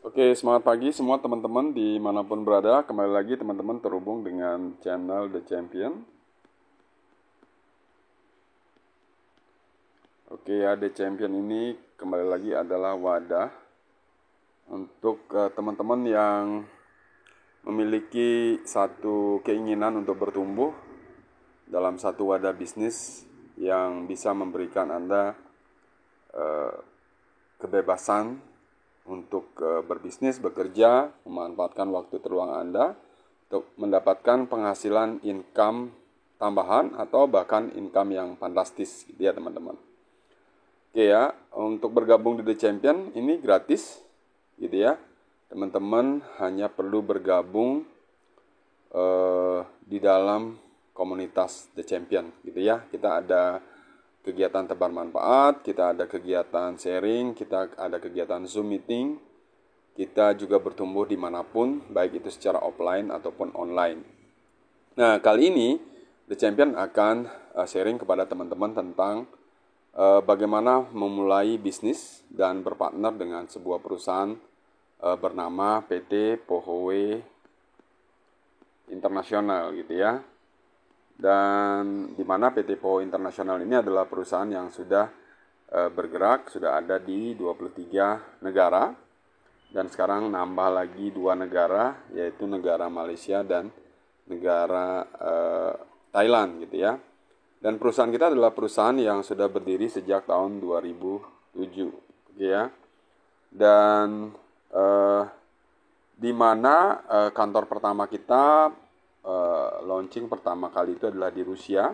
Oke, semangat pagi semua teman-teman dimanapun berada. Kembali lagi teman-teman terhubung dengan channel The Champion. Oke ya, The Champion ini kembali lagi adalah wadah untuk teman-teman yang memiliki satu keinginan untuk bertumbuh dalam satu wadah bisnis yang bisa memberikan Anda kebebasan untuk berbisnis, bekerja, memanfaatkan waktu terluang Anda untuk mendapatkan penghasilan income tambahan atau bahkan income yang fantastis gitu ya teman-teman. Oke ya, untuk bergabung di The Champion ini gratis gitu ya. Teman-teman hanya perlu bergabung di dalam komunitas The Champion gitu ya. Kita ada kegiatan tebar manfaat, kita ada kegiatan sharing, kita ada kegiatan Zoom meeting, kita juga bertumbuh dimanapun, baik itu secara offline ataupun online. Nah, kali ini The Champion akan sharing kepada teman-teman tentang bagaimana memulai bisnis dan berpartner dengan sebuah perusahaan bernama PT Pohowe Internasional gitu ya. Dan di mana PT Pohowe Internasional ini adalah perusahaan yang sudah bergerak, sudah ada di 23 negara. Dan sekarang nambah lagi 2 negara, yaitu negara Malaysia dan negara Thailand gitu ya. Dan perusahaan kita adalah perusahaan yang sudah berdiri sejak tahun 2007 gitu ya. Dan di mana kantor pertama kita launching pertama kali itu adalah di Rusia.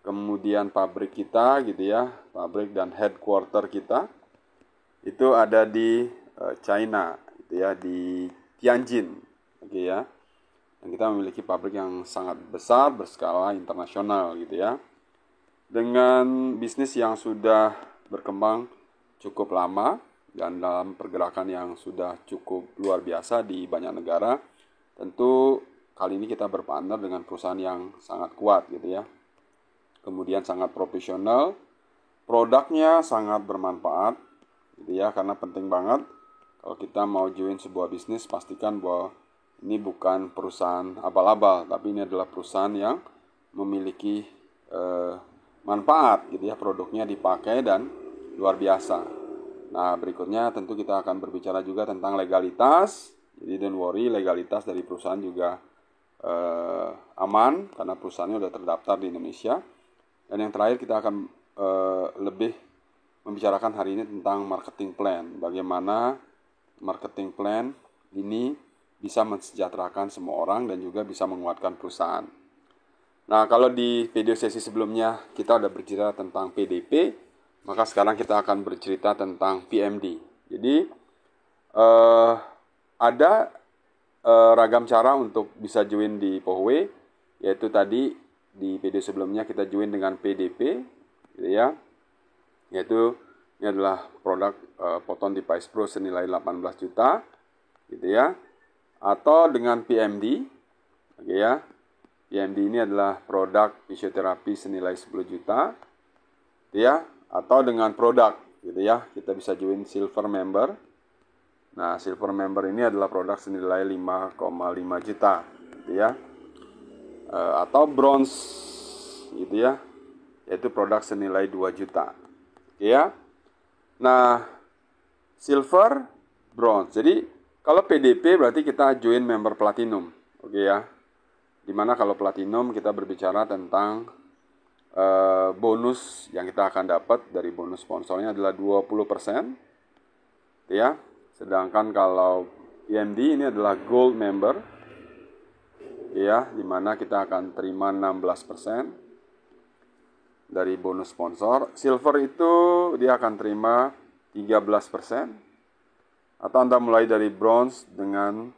Kemudian pabrik kita gitu ya, pabrik dan headquarter kita itu ada di China gitu ya, di Tianjin gitu ya. Dan kita memiliki pabrik yang sangat besar berskala internasional gitu ya. Dengan bisnis yang sudah berkembang cukup lama dan dalam pergerakan yang sudah cukup luar biasa di banyak negara, tentu kali ini kita berpartner dengan perusahaan yang sangat kuat gitu ya. Kemudian sangat profesional, produknya sangat bermanfaat gitu ya, karena penting banget kalau kita mau join sebuah bisnis pastikan bahwa ini bukan perusahaan abal-abal, tapi ini adalah perusahaan yang memiliki manfaat gitu ya, produknya dipakai dan luar biasa. Nah, berikutnya tentu kita akan berbicara juga tentang legalitas. Jadi don't worry, legalitas dari perusahaan juga aman karena perusahaannya sudah terdaftar di Indonesia. Dan yang terakhir kita akan lebih membicarakan hari ini tentang marketing plan. Bagaimana marketing plan ini bisa mensejahterakan semua orang dan juga bisa menguatkan perusahaan. Nah, kalau di video sesi sebelumnya kita udah bercerita tentang PDP, maka sekarang kita akan bercerita tentang PMD. Jadi ada ragam cara untuk bisa join di Pohowe, yaitu tadi di video sebelumnya kita join dengan PDP, gitu ya. Yaitu ini adalah produk Poton Device Pro senilai 18 juta, gitu ya. Atau dengan PMD, oke ya. PMD ini adalah produk fisioterapi senilai 10 juta, gitu ya. Atau dengan produk, gitu ya. Kita bisa join Silver Member. Nah, Silver Member ini adalah produk senilai 5,5 juta, gitu ya. Atau Bronze, gitu ya. Yaitu produk senilai 2 juta, gitu ya. Nah, Silver, Bronze. Jadi kalau PDP berarti kita join member Platinum, oke ya. Dimana kalau Platinum kita berbicara tentang bonus yang kita akan dapat dari bonus sponsornya adalah 20%, ya. Sedangkan kalau PMD ini adalah Gold Member, ya, dimana kita akan terima 16% dari bonus sponsor. Silver itu dia akan terima 13%. Atau Anda mulai dari bronze dengan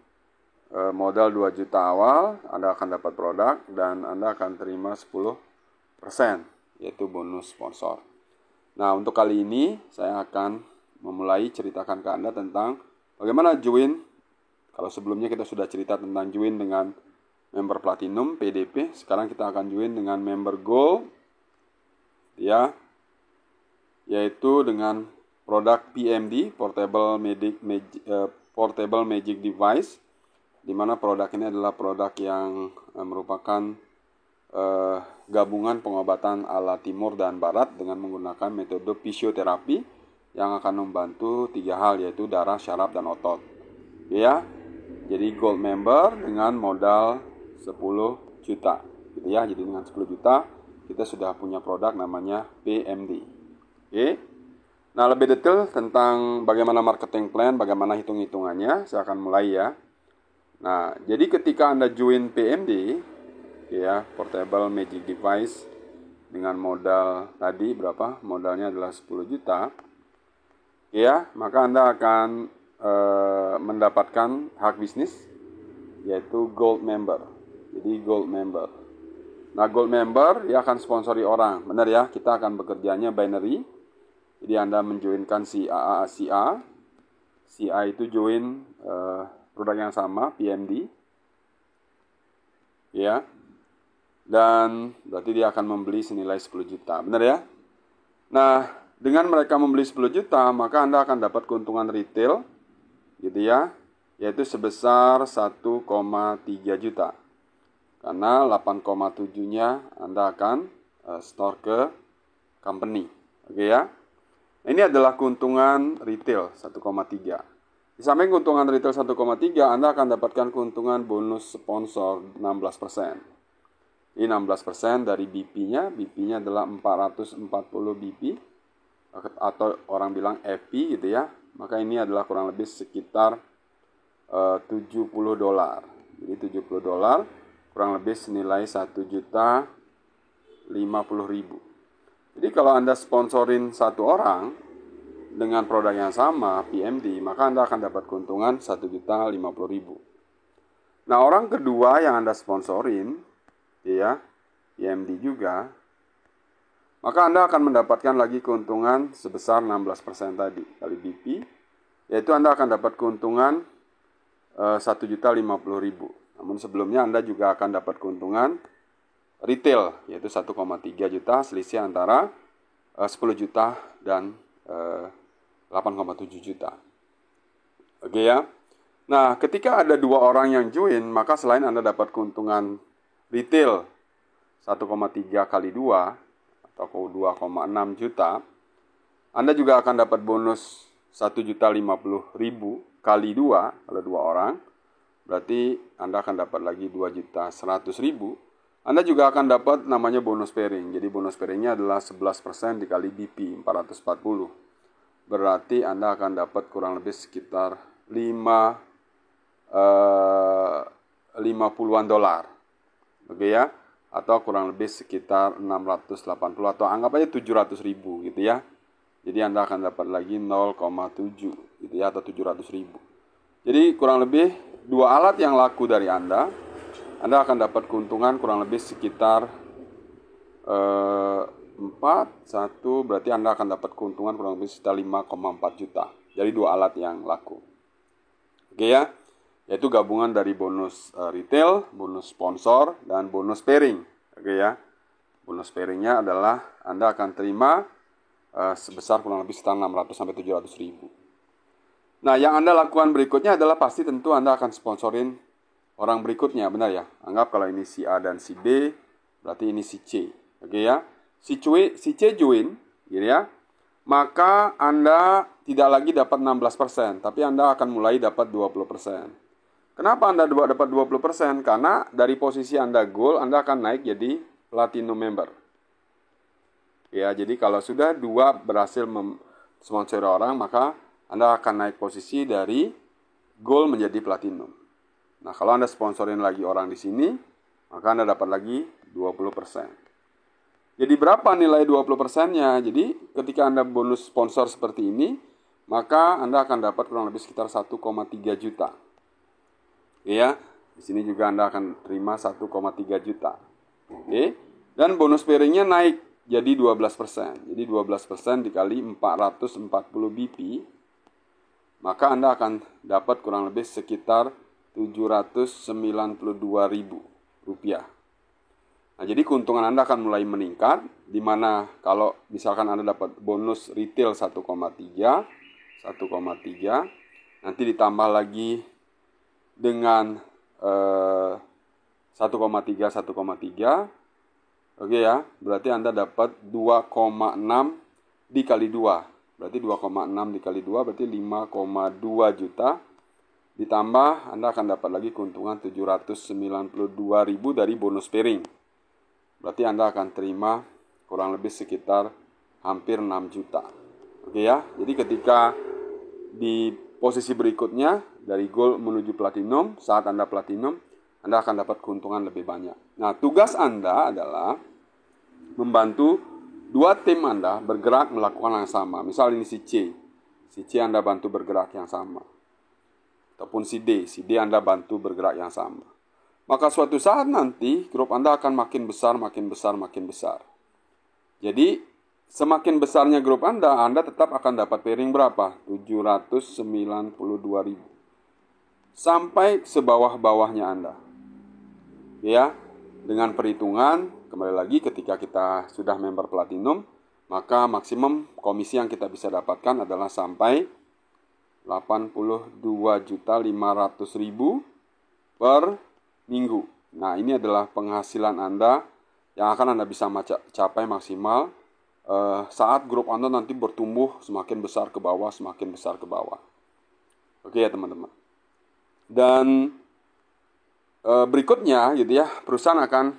modal 2 juta awal, Anda akan dapat produk dan Anda akan terima 10%, yaitu bonus sponsor. Nah, untuk kali ini saya akan memulai ceritakan ke Anda tentang bagaimana join. Kalau sebelumnya kita sudah cerita tentang join dengan member Platinum, PDP, sekarang kita akan join dengan member Gold, ya, yaitu dengan produk PMD, Portable portable magic device, di mana produk ini adalah produk yang merupakan gabungan pengobatan ala timur dan barat dengan menggunakan metode fisioterapi yang akan membantu 3 hal, yaitu darah, syaraf, dan otot. Ya, jadi gold member dengan modal 10 juta, gitu ya. Jadi dengan 10 juta kita sudah punya produk namanya PMD. Oke. Nah, lebih detail tentang bagaimana marketing plan, bagaimana hitung-hitungannya, saya akan mulai ya. Nah, jadi ketika Anda join PMD, ya, portable magic device dengan modal tadi berapa? Modalnya adalah 10 juta. Ya, maka Anda akan mendapatkan hak bisnis, yaitu gold member. Jadi gold member. Nah, gold member dia akan sponsori orang. Benar ya, kita akan bekerjanya binary. Jadi Anda menjoinkan si A, si A itu join produk yang sama, PMD. Ya. Dan berarti dia akan membeli senilai 10 juta. Benar ya? Nah, dengan mereka membeli 10 juta, maka Anda akan dapat keuntungan retail, gitu ya, yaitu sebesar 1,3 juta. Karena 8,7-nya Anda akan store ke company. Oke ya. Ini adalah keuntungan retail 1,3. Di samping keuntungan retail 1,3, Anda akan dapatkan keuntungan bonus sponsor 16%. Ini 16% dari BP-nya. BP-nya adalah 440 BP, atau orang bilang FP, gitu ya. Maka ini adalah kurang lebih sekitar $70. Jadi $70 kurang lebih senilai 1.050.000. Jadi kalau Anda sponsorin satu orang dengan produk yang sama, PMD, maka Anda akan dapat keuntungan 1.050.000. Nah, orang kedua yang Anda sponsorin, ya, PMD juga, maka Anda akan mendapatkan lagi keuntungan sebesar 16% tadi kali BP, yaitu Anda akan dapat keuntungan 1.050.000. Namun sebelumnya Anda juga akan dapat keuntungan retail, yaitu 1,3 juta, selisih antara 10 juta dan 8,7 juta. Oke ya. Nah, ketika ada 2 orang yang join, maka selain Anda dapat keuntungan retail 1,3 kali 2 atau 2,6 juta, Anda juga akan dapat bonus 1.050.000 kali 2 kalau 2 orang. Berarti Anda akan dapat lagi 2.100.000. Anda juga akan dapat namanya bonus pairing. Jadi bonus pairingnya adalah 11% dikali BP 440. Berarti Anda akan dapat kurang lebih sekitar 50-an dolar. Oke ya. Atau kurang lebih sekitar 680 atau anggap aja 700.000 gitu ya. Jadi Anda akan dapat lagi 0,7 gitu ya, atau 700.000. Jadi kurang lebih 2 alat yang laku dari Anda akan dapat keuntungan kurang lebih sekitar 1, berarti Anda akan dapat keuntungan kurang lebih sekitar 5,4 juta dari 2 alat yang laku. Oke ya, yaitu gabungan dari bonus retail, bonus sponsor, dan bonus pairing. Oke ya, bonus pairingnya adalah Anda akan terima sebesar kurang lebih sekitar 600-700.000. Nah, yang Anda lakukan berikutnya adalah pasti tentu Anda akan sponsorin orang berikutnya, benar ya? Anggap kalau ini si A dan si B, berarti ini si C. Oke ya? Si C join, gitu ya. Maka Anda tidak lagi dapat 16%, tapi Anda akan mulai dapat 20%. Kenapa Anda dapat 20%? Karena dari posisi Anda gold, Anda akan naik jadi platinum member. Ya, jadi kalau sudah 2 berhasil sponsor orang, maka Anda akan naik posisi dari gold menjadi platinum. Nah, kalau Anda sponsorin lagi orang di sini, maka Anda dapat lagi 20%. Jadi berapa nilai 20%-nya? Jadi ketika Anda bonus sponsor seperti ini, maka Anda akan dapat kurang lebih sekitar 1,3 juta. Ya, di sini juga Anda akan terima 1,3 juta. Oke. Dan bonus pairing-nya naik jadi 12%. Jadi 12% dikali 440 BP, maka Anda akan dapat kurang lebih sekitar 792.000 rupiah. Nah, jadi keuntungan Anda akan mulai meningkat, di mana kalau misalkan Anda dapat bonus retail 1,3, nanti ditambah lagi dengan 1,3. Oke ya, berarti Anda dapat 2,6 dikali 2. Berarti 2,6 dikali 2 berarti 5,2 juta. Ditambah Anda akan dapat lagi keuntungan 792.000 dari bonus pairing. Berarti Anda akan terima kurang lebih sekitar hampir 6 juta. Oke ya, jadi ketika di posisi berikutnya dari gold menuju platinum, saat Anda platinum, Anda akan dapat keuntungan lebih banyak. Nah, tugas Anda adalah membantu dua tim Anda bergerak melakukan yang sama. Misal ini si C Anda bantu bergerak yang sama. Ataupun si D Anda bantu bergerak yang sama. Maka suatu saat nanti grup Anda akan makin besar, makin besar, makin besar. Jadi semakin besarnya grup Anda tetap akan dapat pairing berapa? 792.000. Sampai sebawah-bawahnya Anda. Ya, dengan perhitungan, kembali lagi ketika kita sudah member platinum, maka maksimum komisi yang kita bisa dapatkan adalah sampai 82.500.000 per minggu. Nah, ini adalah penghasilan Anda yang akan Anda bisa capai maksimal saat grup Anda nanti bertumbuh semakin besar ke bawah, semakin besar ke bawah. Oke ya teman-teman. Dan berikutnya gitu ya, perusahaan akan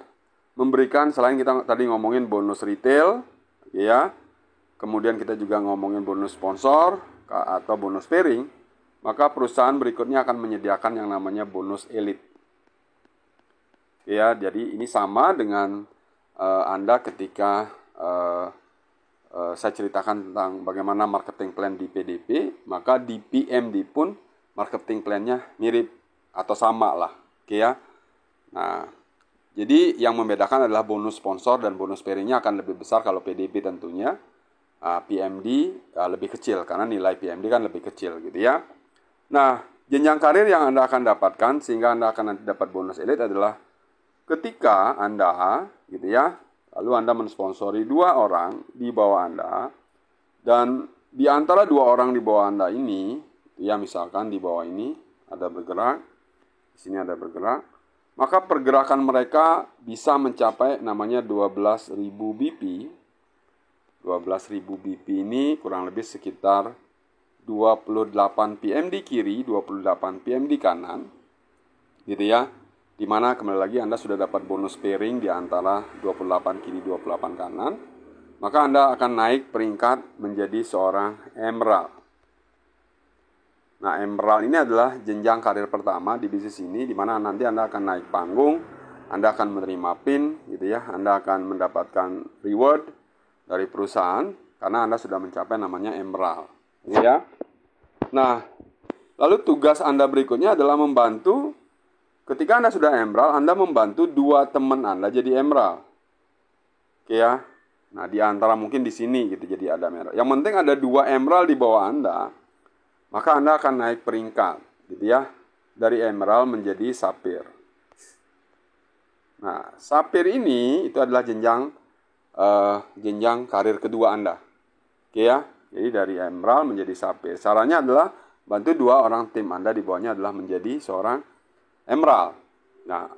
memberikan, selain kita tadi ngomongin bonus retail ya, kemudian kita juga ngomongin bonus sponsor atau bonus pairing, maka perusahaan berikutnya akan menyediakan yang namanya bonus elite. Ya, jadi ini sama dengan Anda ketika saya ceritakan tentang bagaimana marketing plan di PDP, maka di PMD pun marketing plan-nya mirip atau sama lah. Oke ya. Nah, jadi yang membedakan adalah bonus sponsor dan bonus pairing-nya akan lebih besar kalau PDP tentunya. PMD lebih kecil karena nilai PMD kan lebih kecil gitu ya. Nah, jenjang karir yang Anda akan dapatkan sehingga Anda akan nanti dapat bonus elite adalah ketika Anda gitu ya, lalu Anda mensponsori 2 orang di bawah Anda, dan di antara 2 orang di bawah Anda ini, ya misalkan di bawah ini ada bergerak, di sini ada bergerak, maka pergerakan mereka bisa mencapai namanya 12.000 BP. 12.000 BP ini kurang lebih sekitar 28 PMD kiri, 28 PMD kanan, gitu ya. Dimana kembali lagi Anda sudah dapat bonus pairing di antara 28 kiri, 28 kanan, maka Anda akan naik peringkat menjadi seorang emerald. Nah, emerald ini adalah jenjang karir pertama di bisnis ini, di mana nanti Anda akan naik panggung, Anda akan menerima pin, gitu ya, Anda akan mendapatkan reward dari perusahaan karena Anda sudah mencapai namanya emerald, gitu ya. Nah, lalu tugas Anda berikutnya adalah membantu, ketika Anda sudah emerald, Anda membantu 2 teman Anda jadi emerald, oke ya. Nah, di antara mungkin di sini gitu, jadi ada emerald. Yang penting ada 2 emerald di bawah Anda. Maka Anda akan naik peringkat, gitu ya, dari emerald menjadi sapphire. Nah, sapphire ini itu adalah jenjang karir kedua Anda, oke ya. Jadi dari emerald menjadi sapphire. Caranya adalah bantu 2 orang tim Anda di bawahnya adalah menjadi seorang emerald. Nah,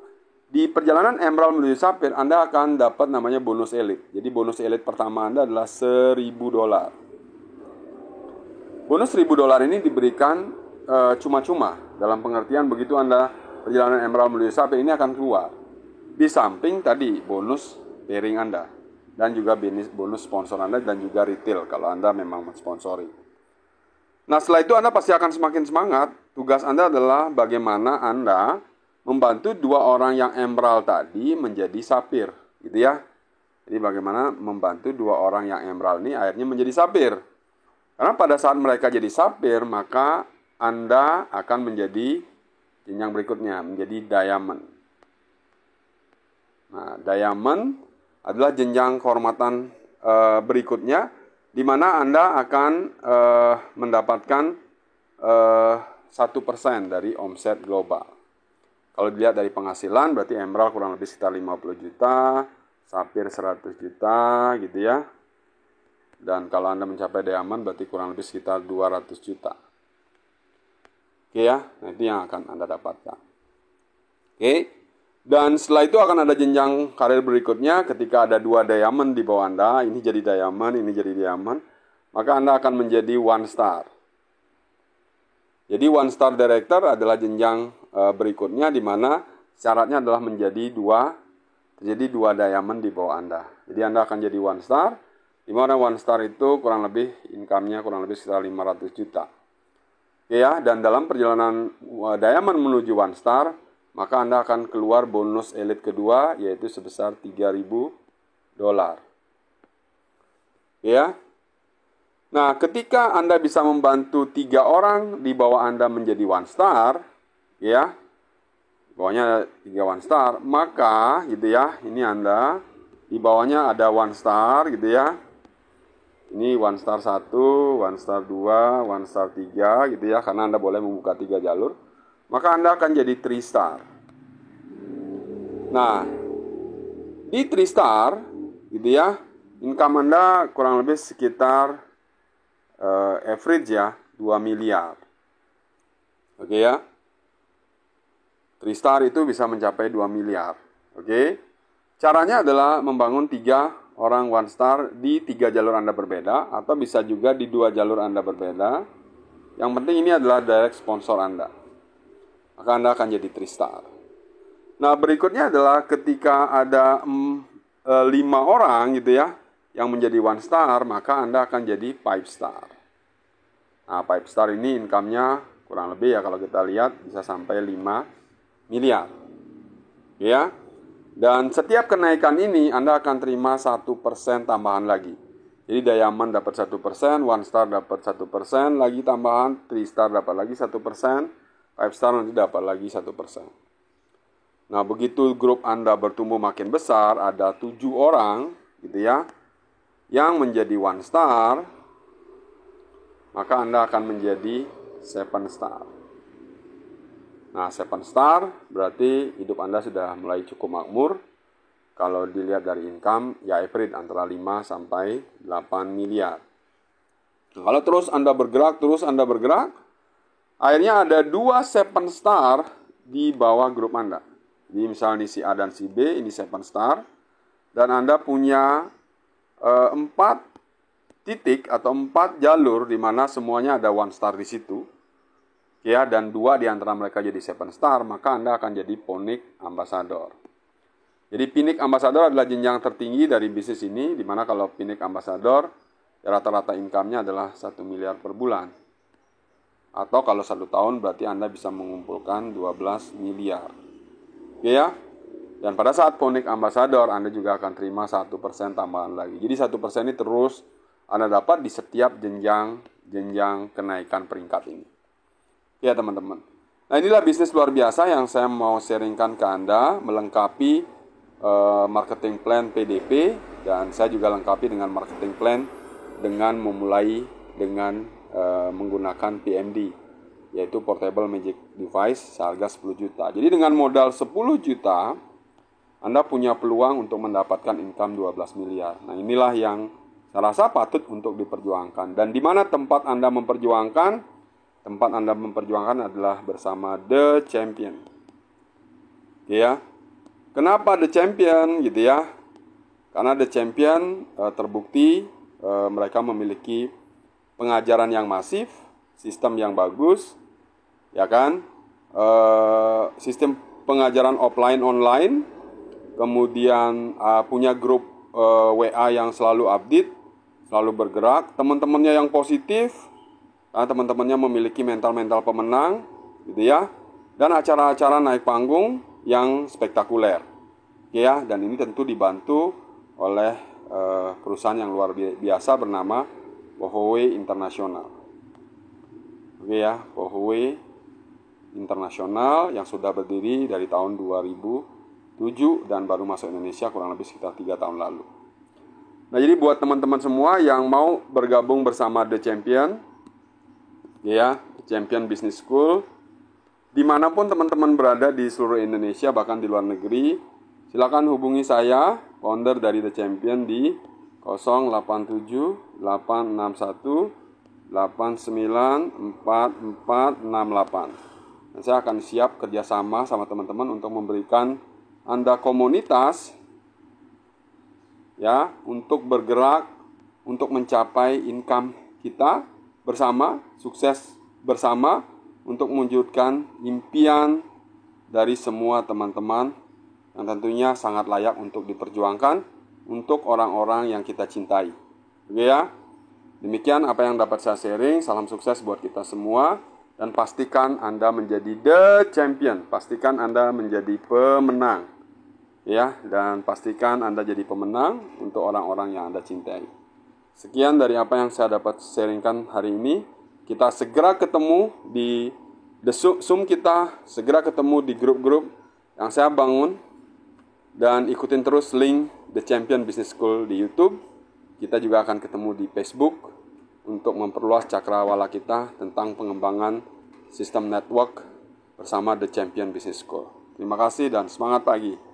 di perjalanan emerald menuju sapphire Anda akan dapat namanya bonus elite. Jadi bonus elite pertama Anda adalah $1.000. Bonus $1.000 ini diberikan cuma-cuma, dalam pengertian begitu Anda perjalanan emerald menuju sapphire ini akan keluar. Di samping tadi bonus pairing Anda dan juga bonus sponsor Anda dan juga retail kalau Anda memang mensponsori. Nah, setelah itu Anda pasti akan semakin semangat. Tugas Anda adalah bagaimana Anda membantu 2 orang yang emerald tadi menjadi sapphire, gitu ya. Jadi bagaimana membantu 2 orang yang emerald ini akhirnya menjadi sapphire. Karena pada saat mereka jadi sapphire, maka Anda akan menjadi jenjang berikutnya, menjadi diamond. Nah, diamond adalah jenjang kehormatan berikutnya, di mana Anda akan mendapatkan 1% dari omset global. Kalau dilihat dari penghasilan, berarti emerald kurang lebih sekitar 50 juta, sapphire 100 juta, gitu ya. Dan kalau Anda mencapai diamond berarti kurang lebih sekitar 200 juta. Oke ya, nah itu yang akan Anda dapatkan. Oke, dan setelah itu akan ada jenjang karir berikutnya ketika ada 2 diamond di bawah Anda, ini jadi diamond, ini jadi diamond, maka Anda akan menjadi 1 star. Jadi 1 star director adalah jenjang berikutnya di mana syaratnya adalah terjadi 2 diamond di bawah Anda. Jadi Anda akan jadi 1 star, di mana 1 star itu kurang lebih income-nya kurang lebih sekitar 500 juta. Oke ya, dan dalam perjalanan diamond menuju 1 star, maka Anda akan keluar bonus elite kedua, yaitu sebesar $3.000. Oke ya. Nah, ketika Anda bisa membantu 3 orang di bawah Anda menjadi 1 star, ya, bawahnya 3 1 star, maka gitu ya, ini Anda di bawahnya ada 1 star gitu ya. Ini 1 star 1, 1 star 2, 1 star 3 gitu ya, karena Anda boleh membuka 3 jalur. Maka Anda akan jadi 3 star. Nah, di 3 star gitu ya, income Anda kurang lebih sekitar average ya, 2 miliar. Oke ya. 3 star itu bisa mencapai 2 miliar. Oke. Caranya adalah membangun 3 orang 1 star di 3 jalur Anda berbeda, atau bisa juga di 2 jalur Anda berbeda. Yang penting ini adalah direct sponsor Anda. Maka Anda akan jadi 3 star. Nah, berikutnya adalah ketika ada 5 orang gitu ya, yang menjadi 1 star, maka Anda akan jadi 5 star. Nah, 5 star ini income-nya kurang lebih ya, kalau kita lihat bisa sampai 5 miliar. Ya. Dan setiap kenaikan ini Anda akan terima 1% tambahan lagi. Jadi diamond dapat 1%, 1 star dapat 1%, lagi tambahan 3 star dapat lagi 1%, 5 star nanti dapat lagi 1%. Nah, begitu grup Anda bertumbuh makin besar, ada 7 orang gitu ya, yang menjadi 1 star, maka Anda akan menjadi 7 star. Nah, 7 star berarti hidup Anda sudah mulai cukup makmur. Kalau dilihat dari income, ya average antara 5 sampai 8 miliar. Nah, kalau terus Anda bergerak, akhirnya ada 2 7 star di bawah grup Anda. Jadi misalnya ini si A dan si B, ini 7 star. Dan Anda punya 4 titik atau 4 jalur di mana semuanya ada 1 star di situ. Ya, dan 2 di antara mereka jadi 7 star, maka Anda akan jadi Phoenix Ambassador. Jadi Phoenix Ambassador adalah jenjang tertinggi dari bisnis ini, di mana kalau Phoenix Ambassador, rata-rata income-nya adalah 1 miliar per bulan. Atau kalau 1 tahun berarti Anda bisa mengumpulkan 12 miliar. Oke ya? Dan pada saat Phoenix Ambassador, Anda juga akan terima 1% tambahan lagi. Jadi 1% ini terus Anda dapat di setiap jenjang kenaikan peringkat ini. Ya teman-teman. Nah, inilah bisnis luar biasa yang saya mau sharingkan ke Anda, melengkapi marketing plan PDP, dan saya juga lengkapi dengan marketing plan dengan memulai dengan menggunakan PMD, yaitu Portable Magic Device seharga 10 juta. Jadi dengan modal 10 juta, Anda punya peluang untuk mendapatkan income 12 miliar. Nah, inilah yang saya rasa patut untuk diperjuangkan. Dan di mana tempat Anda memperjuangkan? Tempat Anda memperjuangkan adalah bersama The Champion. Ya. Kenapa The Champion gitu ya? Karena The Champion terbukti mereka memiliki pengajaran yang masif, sistem yang bagus, ya kan? Sistem pengajaran offline online, kemudian punya grup WA yang selalu update, selalu bergerak, teman-temannya yang positif, teman-temannya memiliki mental pemenang, gitu ya, dan acara-acara naik panggung yang spektakuler, ya. Dan ini tentu dibantu oleh perusahaan yang luar biasa bernama Pohoway International, oke ya, Pohoway International yang sudah berdiri dari tahun 2007 dan baru masuk Indonesia kurang lebih sekitar 3 tahun lalu. Nah, jadi buat teman-teman semua yang mau bergabung bersama The Champion, ya, Champion Business School, dimanapun teman-teman berada di seluruh Indonesia, bahkan di luar negeri, silakan hubungi saya, founder dari The Champion, di 087 861 Dan saya akan siap kerjasama sama teman-teman untuk memberikan Anda komunitas ya, untuk bergerak, untuk mencapai income kita bersama, sukses bersama, untuk mewujudkan impian dari semua teman-teman yang tentunya sangat layak untuk diperjuangkan untuk orang-orang yang kita cintai. Oke ya, demikian apa yang dapat saya sharing. Salam sukses buat kita semua. Dan pastikan Anda menjadi the champion. Pastikan Anda menjadi pemenang. Ya, dan pastikan Anda jadi pemenang untuk orang-orang yang Anda cintai. Sekian dari apa yang saya dapat sharingkan hari ini. Kita segera ketemu di the Zoom kita. Segera ketemu di grup-grup yang saya bangun. Dan ikutin terus link The Champion Business School di YouTube. Kita juga akan ketemu di Facebook untuk memperluas cakrawala kita tentang pengembangan sistem network bersama The Champion Business School. Terima kasih dan semangat pagi.